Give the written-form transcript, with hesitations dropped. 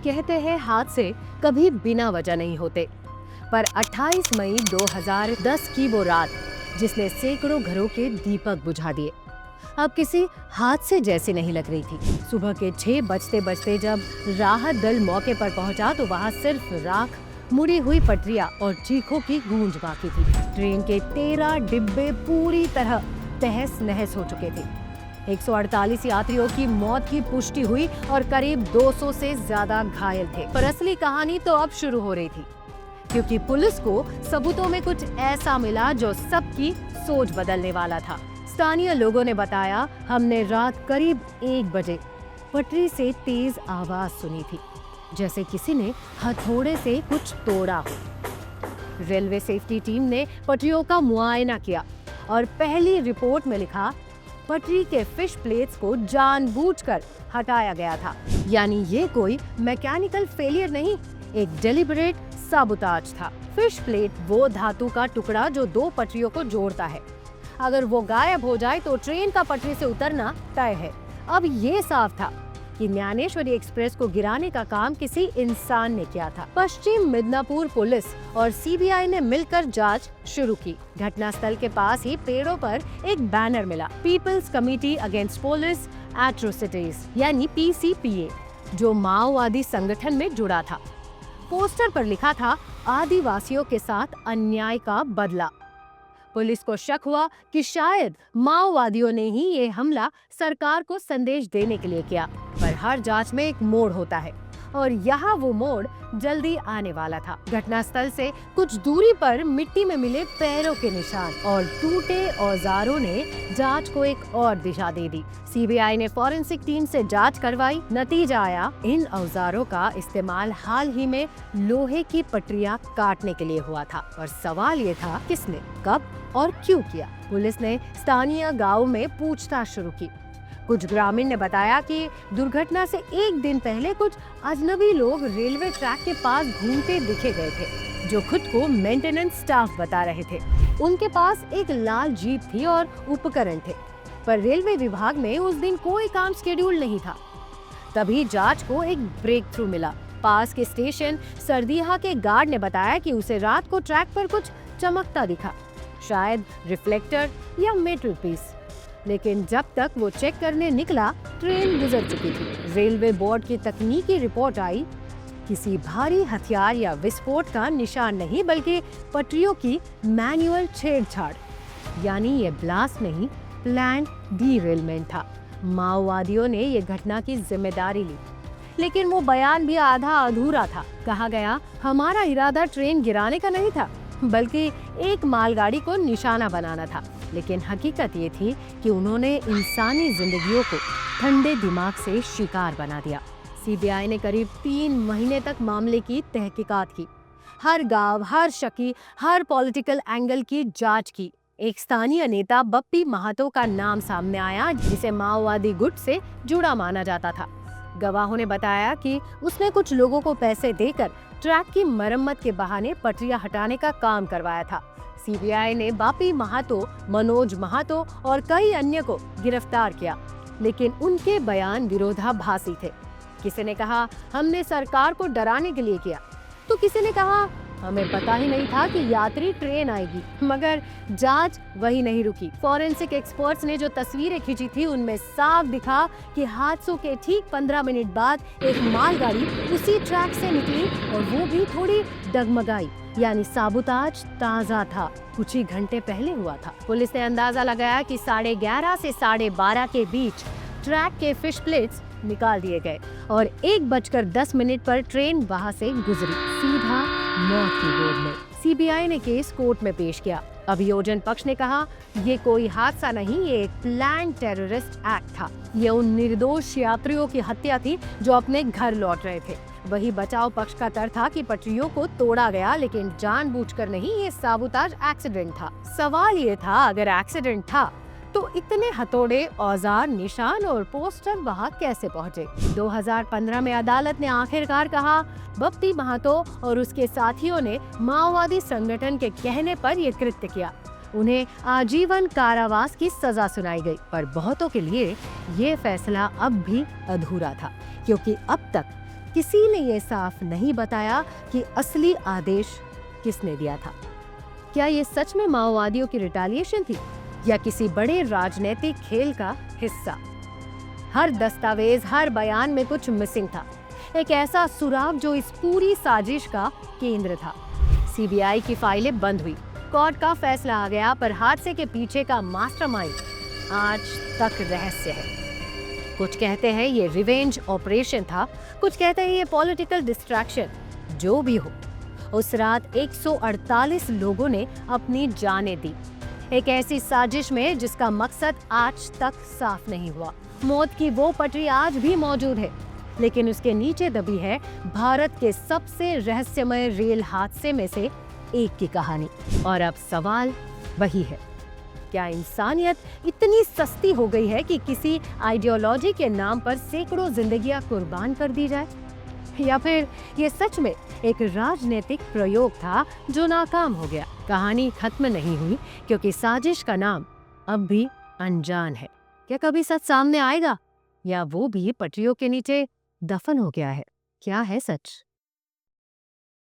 कहते हैं हादसे कभी बिना वजह नहीं होते, पर 28 मई 2010 की वो रात जिसने सैकड़ों घरों के दीपक बुझा दिए, अब किसी हादसे जैसी नहीं लग रही थी। सुबह के 6 बजते बजते जब राहत दल मौके पर पहुंचा तो वहां सिर्फ राख, मुड़ी हुई पटरियां और चीखों की गूंज बाकी थी। ट्रेन के 13 डिब्बे पूरी तरह तहस नहस हो चुके थे। 148 यात्रियों की मौत की पुष्टि हुई और करीब 200 से ज्यादा घायल थे। पर असली कहानी तो अब शुरू हो रही थी, क्योंकि पुलिस को सबूतों में कुछ ऐसा मिला जो सबकी सोच बदलने वाला था। स्थानीय लोगों ने बताया, हमने रात करीब 1 बजे पटरी से तेज आवाज सुनी थी, जैसे किसी ने हथौड़े से कुछ तोड़ा हो। रेलवे सेफ्टी टीम ने पटरियों का मुआयना किया और पहली रिपोर्ट में लिखा, पटरी के फिश प्लेट्स को जानबूझकर हटाया गया था। यानी ये कोई मैकेनिकल फेलियर नहीं, एक डेलिबरेट साबुताज था। फिश प्लेट वो धातु का टुकड़ा जो 2 पटरियों को जोड़ता है। अगर वो गायब हो जाए तो ट्रेन का पटरी से उतरना तय है। अब ये साफ था कि ज्ञानेश्वरी एक्सप्रेस को गिराने का काम किसी इंसान ने किया था। पश्चिम मिदनापुर पुलिस और सीबीआई ने मिलकर जांच शुरू की। घटनास्थल के पास ही पेड़ों पर एक बैनर मिला, people's committee against police atrocities यानी PCPA, जो माओवादी संगठन में जुड़ा था। पोस्टर पर लिखा था, आदिवासियों के साथ अन्याय का बदला। पुलिस को शक हुआ कि शायद माओवादियों ने ही ये हमला सरकार को संदेश देने के लिए किया। पर हर जांच में एक मोड़ होता है और यहाँ वो मोड़ जल्दी आने वाला था। घटनास्थल से कुछ दूरी पर मिट्टी में मिले पैरों के निशान और टूटे औजारों ने जांच को एक और दिशा दे दी। सीबीआई ने फॉरेंसिक टीम से जांच करवाई। नतीजा आया, इन औजारों का इस्तेमाल हाल ही में लोहे की पटरियां काटने के लिए हुआ था। और सवाल ये था, किसने, कब और क्यों किया? पुलिस ने स्थानीय गांव में पूछताछ शुरू की। कुछ ग्रामीण ने बताया कि दुर्घटना से 1 दिन पहले कुछ अजनबी लोग रेलवे ट्रैक के पास घूमते दिखे गए थे, जो खुद को मेंटेनेंस स्टाफ बता रहे थे। उनके पास एक लाल जीप थी और उपकरण थे, पर रेलवे विभाग में उस दिन कोई काम शेड्यूल नहीं था। तभी जांच को एक ब्रेक थ्रू मिला। पास के स्टेशन सरदीहा के गार्ड ने बताया कि उसे रात को ट्रैक पर कुछ चमकता दिखा, शायद रिफ्लेक्टर या मेटल पीस। लेकिन जब तक वो चेक करने निकला, ट्रेन गुजर चुकी थी। रेलवे बोर्ड की तकनीकी रिपोर्ट आई, किसी भारी हथियार या विस्फोट का निशान नहीं, बल्कि पटरियों की मैनुअल छेड़छाड़। यानी ये ब्लास्ट नहीं, प्लान डीरेलमेंट था। माओवादियों ने ये घटना की जिम्मेदारी ली, लेकिन वो बयान भी आधा अधूरा था। कहा गया, हमारा इरादा ट्रेन गिराने का नहीं था, बल्कि एक मालगाड़ी को निशाना बनाना था। लेकिन हकीकत ये थी कि उन्होंने इंसानी जिंदगियों को ठंडे दिमाग से शिकार बना दिया। सीबीआई ने करीब 3 महीने तक मामले की तहकीकात की। हर गांव, हर शकी, हर पॉलिटिकल एंगल की जांच की। एक स्थानीय नेता बप्पी महातो का नाम सामने आया, जिसे माओवादी गुट से जुड़ा माना जाता था। गवाहों ने बताया कि उसने कुछ लोगों को पैसे देकर ट्रैक की मरम्मत के बहाने पटरियां हटाने का काम करवाया था। सीबीआई ने बापी महातो, मनोज महातो और कई अन्य को गिरफ्तार किया, लेकिन उनके बयान विरोधाभासी थे। किसी ने कहा, हमने सरकार को डराने के लिए किया, तो किसी ने कहा, हमें पता ही नहीं था कि यात्री ट्रेन आएगी। मगर जांच वही नहीं रुकी। फॉरेंसिक एक्सपर्ट्स ने जो तस्वीरें खींची थी, उनमें साफ दिखा कि हादसों के ठीक 15 मिनट बाद एक मालगाड़ी उसी ट्रैक से निकली और वो भी थोड़ी डगमगाई। यानी साबुताज ताजा था, कुछ ही घंटे पहले हुआ था। पुलिस ने अंदाजा लगाया कि 11:30 से 12:30 के बीच ट्रैक के फिश प्लेट्स निकाल दिए गए और 1:10 पर ट्रेन वहां से गुजरी, सीधा मौत की गोद में। सीबीआई ने केस कोर्ट में पेश किया। अभियोजन पक्ष ने कहा, ये कोई हादसा नहीं, ये एक प्लान टेररिस्ट एक्ट था। ये उन निर्दोष यात्रियों की हत्या थी जो अपने घर लौट रहे थे। वही बचाव पक्ष का तर्क था कि पटरियों को तोड़ा गया, लेकिन जानबूझकर नहीं, ये साबुताज एक्सीडेंट था। सवाल ये था, अगर एक्सीडेंट था तो इतने हथौड़े, औजार, निशान और पोस्टर वहां कैसे पहुंचे? 2015 में अदालत ने आखिरकार कहा, बप्पी महातो और उसके साथियों ने माओवादी संगठन के कहने पर यह कृत्य किया। उन्हें आजीवन कारावास की सजा सुनाई गई। पर बहुतों के लिए ये फैसला अब भी अधूरा था, क्योंकि अब तक किसी ने ये साफ नहीं बताया कि असली आदेश किसने दिया था। क्या ये सच में माओवादियों की रिटेलिएशन थी या किसी बड़े राजनीतिक खेल का हिस्सा? हर दस्तावेज, हर बयान में कुछ मिसिंग था, एक ऐसा सुराग जो इस पूरी साजिश का केंद्र था। सीबीआई की फाइलें बंद हुई, कोर्ट का फैसला आ गया, पर हादसे के पीछे का मास्टरमाइंड आज तक रहस्य है। कुछ कहते हैं ये रिवेंज ऑपरेशन था, कुछ कहते हैं ये पॉलिटिकल डिस्ट्रैक्शन। जो भी हो, उस रात 148 लोगों ने अपनी जानें दी, एक ऐसी साजिश में जिसका मकसद आज तक साफ नहीं हुआ। मौत की वो पटरी आज भी मौजूद है, लेकिन उसके नीचे दबी है भारत के सबसे रहस्यमय रेल हादसे में से एक की कहानी। और अब सवाल वही है, क्या इंसानियत इतनी सस्ती हो गई है कि किसी आइडियोलॉजी के नाम पर सैकड़ों जिंदगियां कुर्बान कर दी जाए? या फिर ये सच में एक राजनीतिक प्रयोग था जो नाकाम हो गया? कहानी खत्म नहीं हुई, क्योंकि साजिश का नाम अब भी अनजान है। क्या कभी सच सामने आएगा, या वो भी पटरियों के नीचे दफन हो गया है? क्या है सच?